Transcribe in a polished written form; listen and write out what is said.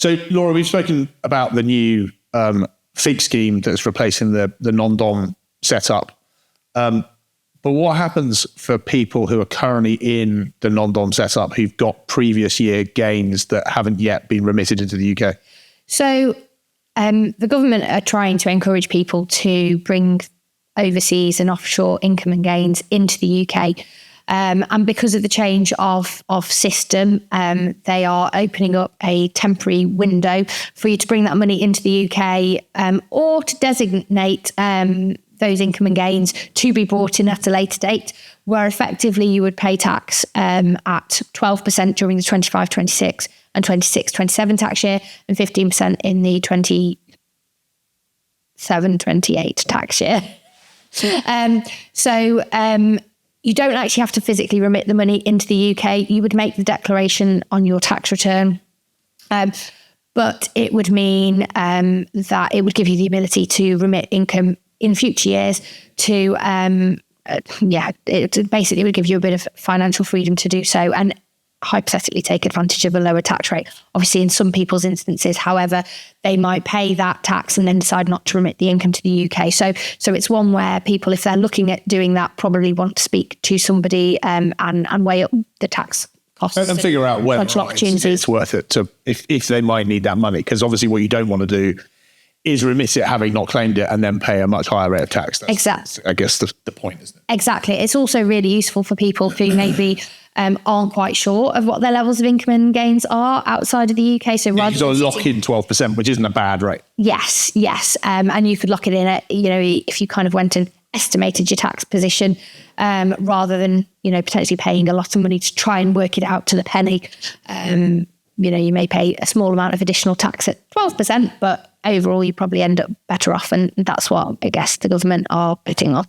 So, Laura, we've spoken about the new FIG scheme that's replacing the non-dom setup. But what happens for people who are currently in the non-dom setup who've got previous year gains that haven't yet been remitted into the UK? So the government are trying to encourage people to bring overseas and offshore income and gains into the UK. And because of the change of system, they are opening up a temporary window for you to bring that money into the UK or to designate those income and gains to be brought in at a later date, where effectively you would pay tax at 12% during the 25-26 and 26-27 tax year and 15% in the 27-28 tax year. You don't actually have to physically remit the money into the UK. You would make the declaration on your tax return. But it would mean that it would give you the ability to remit income in future years to, it basically would give you a bit of financial freedom to do so and hypothetically take advantage of a lower tax rate. Obviously, in some people's instances, however, they might pay that tax and then decide not to remit the income to the UK. So it's one where people, if they're looking at doing that, probably want to speak to somebody and weigh up the tax costs and figure out whether it's worth it to if they might need that money. Because obviously, what you don't want to do is remit it having not claimed it and then pay a much higher rate of tax. Exactly. I guess the point, isn't it? Exactly. It's also really useful for people who maybe aren't quite sure of what their levels of income and gains are outside of the UK. So rather than lock in 12%, which isn't a bad rate. Yes. And you could lock it in at, if you kind of went and estimated your tax position rather than, potentially paying a lot of money to try and work it out to the penny. You may pay a small amount of additional tax at 12%, but overall you probably end up better off. And that's what I guess the government are putting on.